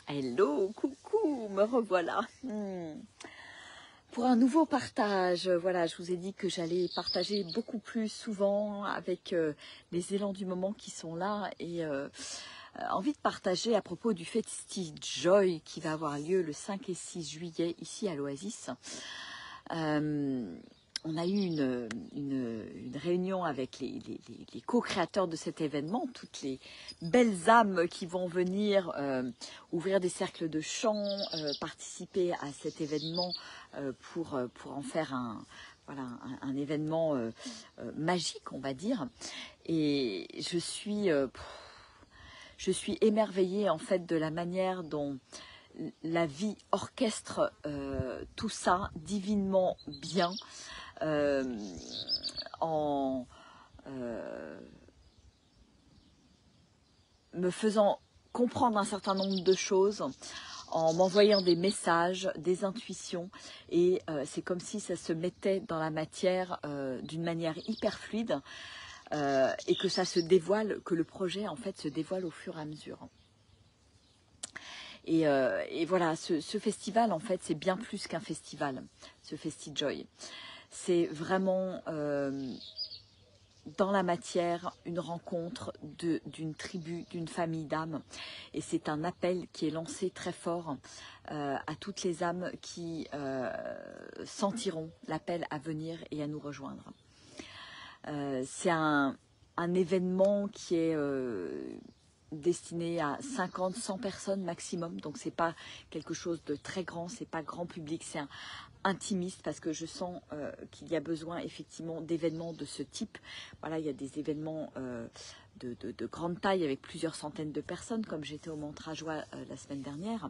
Hello, coucou, me revoilà. Pour un nouveau partage, voilà, je vous ai dit que j'allais partager beaucoup plus souvent avec les élans du moment qui sont là et envie de partager à propos du Festi Joy qui va avoir lieu le 5 et 6 juillet ici à l'Oasis. On a eu une réunion avec les co-créateurs de cet événement, toutes les belles âmes qui vont venir ouvrir des cercles de chant, participer à cet événement pour en faire un événement magique, on va dire. Et je suis émerveillée en fait de la manière dont la vie orchestre tout ça divinement bien. En me faisant comprendre un certain nombre de choses, en m'envoyant des messages, des intuitions, et c'est comme si ça se mettait dans la matière d'une manière hyper fluide, et que ça se dévoile, que le projet en fait se dévoile au fur et à mesure. Et voilà, ce festival en fait c'est bien plus qu'un festival, ce Festi Joy. C'est vraiment dans la matière une rencontre d'une tribu, d'une famille d'âmes. Et c'est un appel qui est lancé très fort à toutes les âmes qui sentiront l'appel à venir et à nous rejoindre. C'est un événement qui est destiné à 50-100 personnes maximum. Donc c'est pas quelque chose de très grand, c'est pas grand public, c'est intimiste parce que je sens qu'il y a besoin effectivement d'événements de ce type. Voilà, il y a des événements de grande taille avec plusieurs centaines de personnes comme j'étais au Montrajoie la semaine dernière.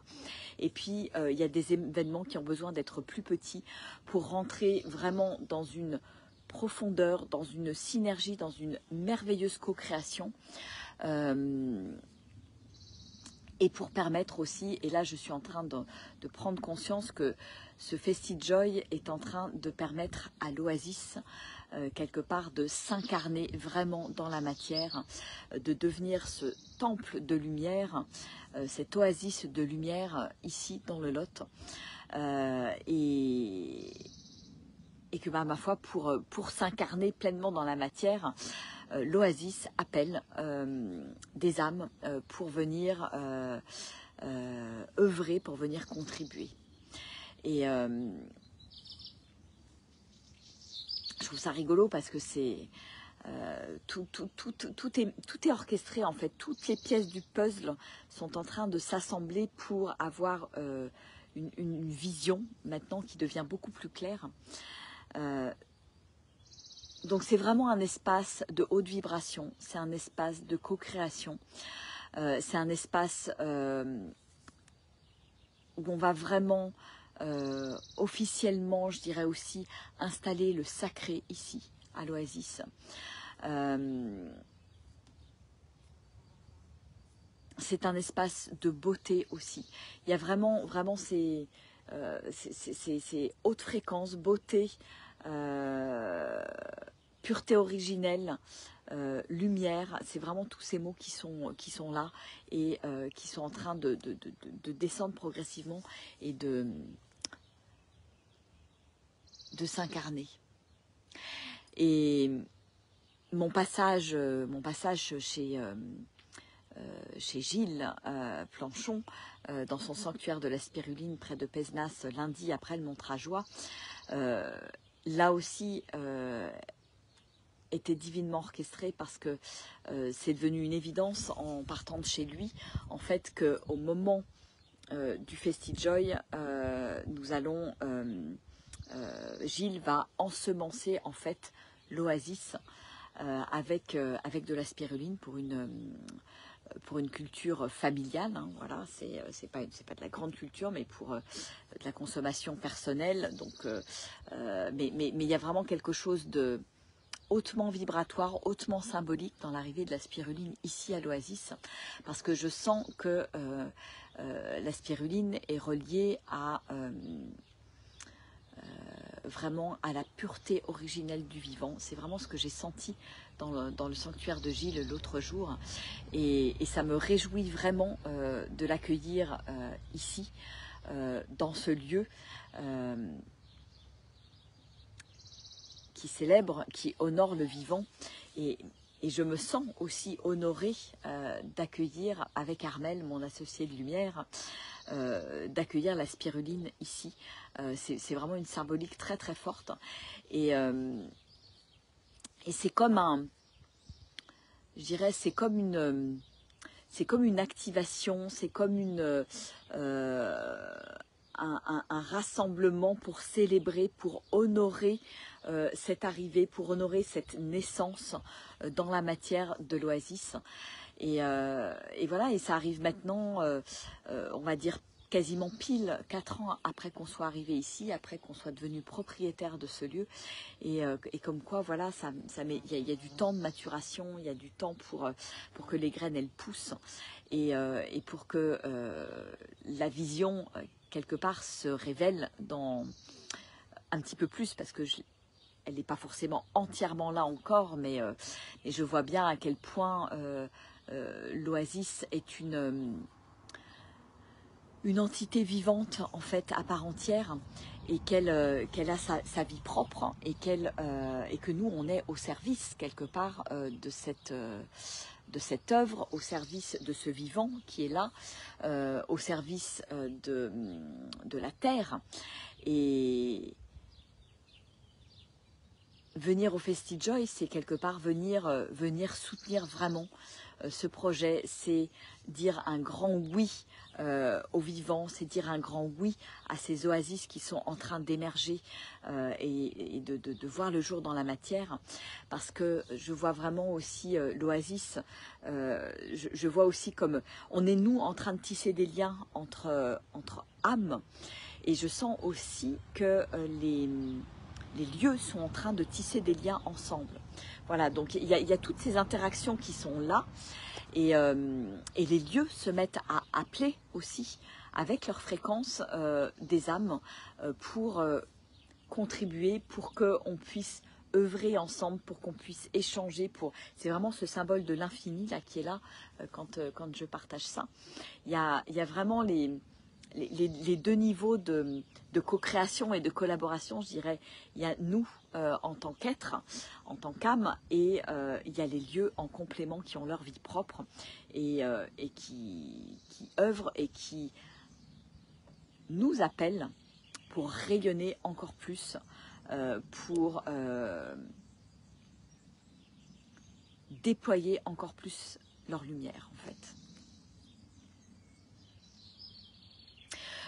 Et puis il y a des événements qui ont besoin d'être plus petits pour rentrer vraiment dans une profondeur, dans une synergie, dans une merveilleuse co-création. Et pour permettre aussi, et là je suis en train de prendre conscience que ce Festi Joy est en train de permettre à l'Oasis quelque part de s'incarner vraiment dans la matière, de devenir ce temple de lumière, cette oasis de lumière ici dans le Lot. Et que ma foi, pour s'incarner pleinement dans la matière, l'Oasis appelle des âmes pour venir œuvrer, pour venir contribuer. Et je trouve ça rigolo parce que c'est tout est orchestré en fait. Toutes les pièces du puzzle sont en train de s'assembler pour avoir une vision maintenant qui devient beaucoup plus claire. Donc c'est vraiment un espace de haute vibration, c'est un espace de co-création, c'est un espace où on va vraiment officiellement, je dirais aussi, installer le sacré ici, à l'Oasis. C'est un espace de beauté aussi. Il y a vraiment ces hautes fréquences, beauté, pureté originelle, lumière, c'est vraiment tous ces mots qui sont là et qui sont en train de descendre progressivement et de s'incarner. Et mon passage chez Gilles Planchon, dans son sanctuaire de la spiruline près de Pézenas, lundi après le Montrajoie, là aussi était divinement orchestré parce que c'est devenu une évidence en partant de chez lui, en fait, qu'au moment du Festi Joy, nous allons, Gilles va ensemencer en fait l'oasis avec de la spiruline pour une culture familiale, hein, voilà, c'est pas de la grande culture, mais pour de la consommation personnelle. Donc, mais il y a vraiment quelque chose de hautement vibratoire, hautement symbolique dans l'arrivée de la spiruline ici à l'Oasis, parce que je sens que la spiruline est reliée à vraiment à la pureté originelle du vivant. C'est vraiment ce que j'ai senti dans le sanctuaire de Gilles l'autre jour. Et ça me réjouit vraiment de l'accueillir ici, dans ce lieu qui célèbre, qui honore le vivant. Et je me sens aussi honorée d'accueillir avec Armel, mon associé de lumière, d'accueillir la spiruline ici. C'est vraiment une symbolique très très forte. Et c'est comme je dirais, c'est comme une activation, c'est comme un rassemblement pour célébrer, pour honorer cette arrivée, pour honorer cette naissance dans la matière de l'oasis. Et voilà, et ça arrive maintenant, on va dire quasiment pile 4 ans après qu'on soit arrivé ici, après qu'on soit devenu propriétaire de ce lieu. Et comme quoi, voilà, il y a du temps de maturation, il y a du temps pour que les graines, elles poussent. Et pour que la vision, quelque part, se révèle un petit peu plus, parce que elle n'est pas forcément entièrement là encore, mais je vois bien à quel point l'oasis est une entité vivante en fait à part entière, et qu'elle a sa vie propre, et que nous on est au service quelque part de cette œuvre, au service de ce vivant qui est là, au service de la terre. Et venir au FestiJoy, c'est quelque part venir soutenir vraiment ce projet, c'est dire un grand oui au vivant, c'est dire un grand oui à ces oasis qui sont en train d'émerger et de voir le jour dans la matière, parce que je vois vraiment aussi l'oasis, je vois aussi comme on est nous en train de tisser des liens entre âmes, et je sens aussi que les lieux sont en train de tisser des liens ensemble. Voilà, donc il y a toutes ces interactions qui sont là, et les lieux se mettent à appeler aussi avec leur fréquence des âmes pour contribuer, pour qu'on puisse œuvrer ensemble, pour qu'on puisse échanger. C'est vraiment ce symbole de l'infini là qui est là quand je partage ça. Il y a vraiment les deux niveaux de co-création et de collaboration, je dirais. Il y a nous en tant qu'être, en tant qu'âme, et il y a les lieux en complément qui ont leur vie propre et qui œuvrent et qui nous appellent pour rayonner encore plus, pour déployer encore plus leur lumière en fait.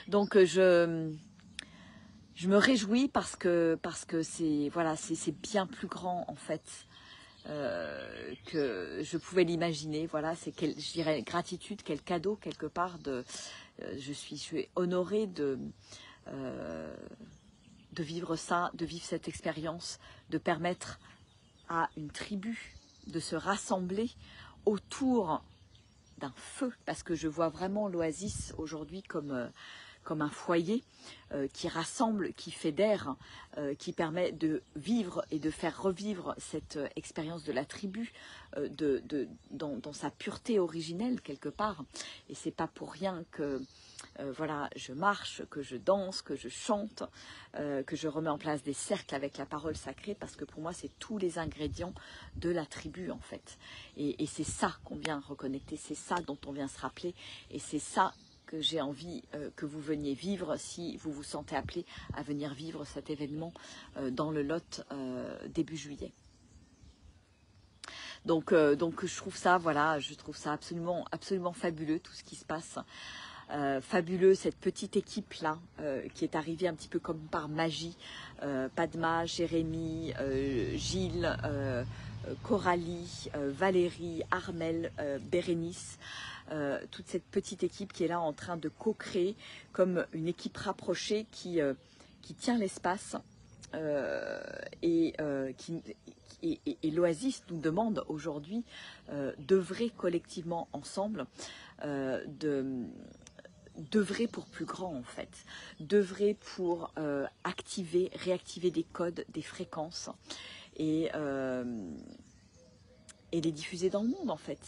Donc je me réjouis parce que c'est voilà, c'est bien plus grand en fait que je pouvais l'imaginer. Voilà, c'est je dirais gratitude, quel cadeau quelque part je suis honorée de vivre ça, de vivre cette expérience, de permettre à une tribu de se rassembler autour d'un feu, parce que je vois vraiment l'oasis aujourd'hui comme un foyer qui rassemble, qui fédère, qui permet de vivre et de faire revivre cette expérience de la tribu dans sa pureté originelle quelque part. Et c'est pas pour rien que voilà, je marche, que je danse, que je chante, que je remets en place des cercles avec la parole sacrée, parce que pour moi c'est tous les ingrédients de la tribu en fait. Et c'est ça qu'on vient reconnecter, c'est ça dont on vient se rappeler, et c'est ça que j'ai envie que vous veniez vivre si vous vous sentez appelé à venir vivre cet événement dans le Lot début juillet. Donc je trouve ça, voilà, je trouve ça absolument, absolument fabuleux tout ce qui se passe. Fabuleux cette petite équipe là qui est arrivée un petit peu comme par magie, Padma, Jérémy, Gilles, Coralie, Valérie, Armel, Bérénice, toute cette petite équipe qui est là en train de co-créer comme une équipe rapprochée qui tient l'espace et l'Oasis nous demande aujourd'hui d'œuvrer collectivement ensemble, d'œuvrer pour plus grand en fait, d'œuvrer pour réactiver des codes, des fréquences et les diffuser dans le monde en fait.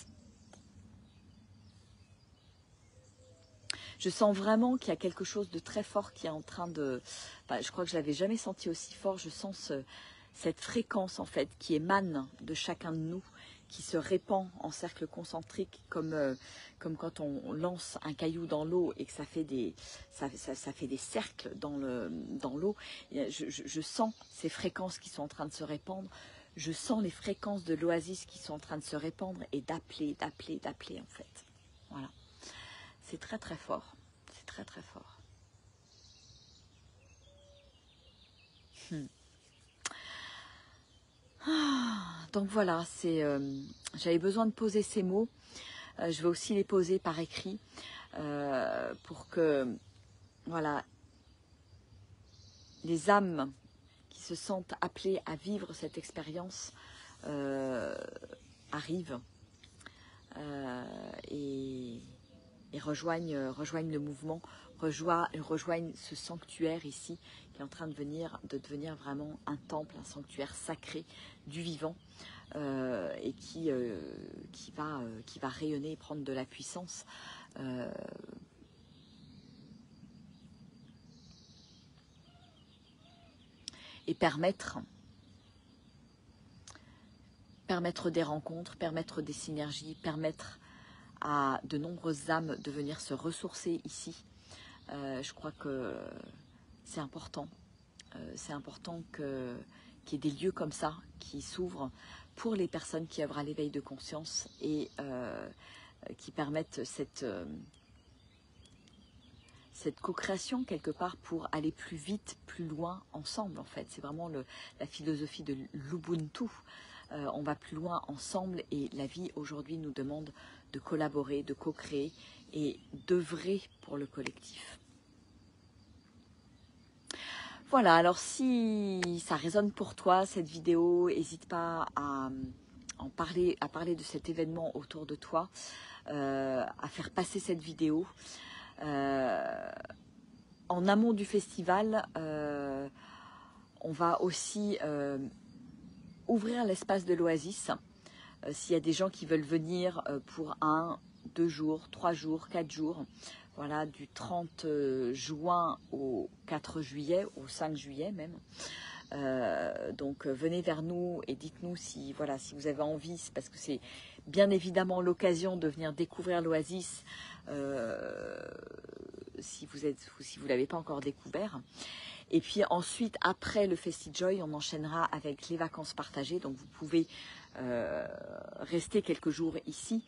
Je sens vraiment qu'il y a quelque chose de très fort qui est en train de... Enfin, je crois que je ne l'avais jamais senti aussi fort. Je sens cette fréquence en fait qui émane de chacun de nous, qui se répand en cercle concentrique comme quand on lance un caillou dans l'eau et que ça fait des cercles dans l'eau. Je sens ces fréquences qui sont en train de se répandre. Je sens les fréquences de l'oasis qui sont en train de se répandre et d'appeler en fait. Voilà. C'est très très fort. C'est très très fort. Donc voilà, j'avais besoin de poser ces mots. Je vais aussi les poser par écrit pour que voilà, les âmes qui se sentent appelées à vivre cette expérience arrivent et rejoignent le mouvement, rejoignent ce sanctuaire ici qui est en train de devenir vraiment un temple, un sanctuaire sacré du vivant et qui va rayonner et prendre de la puissance. Et permettre des rencontres, permettre des synergies, permettre à de nombreuses âmes de venir se ressourcer ici. Je crois que c'est important. C'est important qu'il y ait des lieux comme ça qui s'ouvrent pour les personnes qui œuvrent à l'éveil de conscience et qui permettent cette co-création quelque part pour aller plus vite, plus loin ensemble en fait. C'est vraiment la philosophie de l'Ubuntu. On va plus loin ensemble et la vie aujourd'hui nous demande de collaborer, de co-créer et d'œuvrer pour le collectif. Voilà, alors si ça résonne pour toi cette vidéo, n'hésite pas à parler de cet événement autour de toi, à faire passer cette vidéo. En amont du festival, on va aussi ouvrir l'espace de l'Oasis. S'il y a des gens qui veulent venir pour 1, 2 jours, 3 jours, 4 jours, voilà, du 30 juin au 4 juillet, au 5 juillet même. Donc venez vers nous et dites-nous si vous avez envie, parce que c'est bien évidemment l'occasion de venir découvrir l'Oasis si vous l'avez pas encore découvert. Et puis ensuite, après le FestiJoy, on enchaînera avec les vacances partagées. Donc vous pouvez rester quelques jours ici.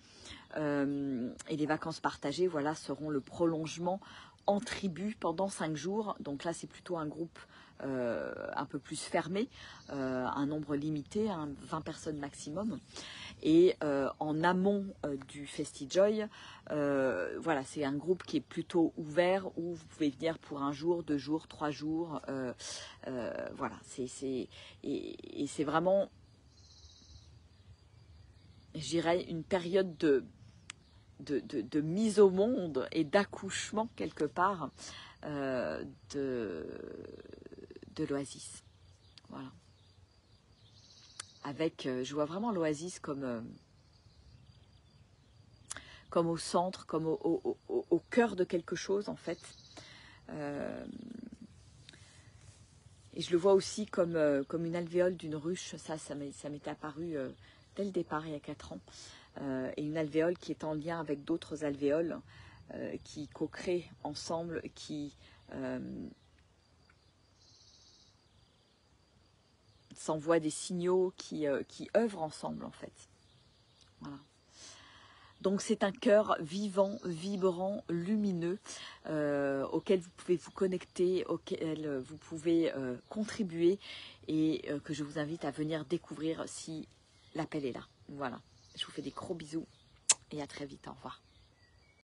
Et les vacances partagées, voilà, seront le prolongement en tribu pendant 5 jours. Donc là, c'est plutôt un groupe un peu plus fermé, un nombre limité, 20 personnes maximum. Et en amont du FestiJoy, voilà, c'est un groupe qui est plutôt ouvert où vous pouvez venir pour 1 jour, 2 jours, 3 jours. Voilà, et c'est vraiment, je dirais, une période de mise au monde et d'accouchement quelque part de l'Oasis. Voilà. Avec, je vois vraiment l'Oasis comme au centre, comme au cœur de quelque chose en fait. Et je le vois aussi comme une alvéole d'une ruche. Ça m'était apparu dès le départ, il y a 4 ans. Et une alvéole qui est en lien avec d'autres alvéoles qui co-créent ensemble, qui s'envoient des signaux, qui œuvrent ensemble en fait. Voilà. Donc c'est un cœur vivant, vibrant, lumineux, auquel vous pouvez vous connecter, auquel vous pouvez contribuer et que je vous invite à venir découvrir si l'appel est là. Voilà, je vous fais des gros bisous et à très vite, au revoir.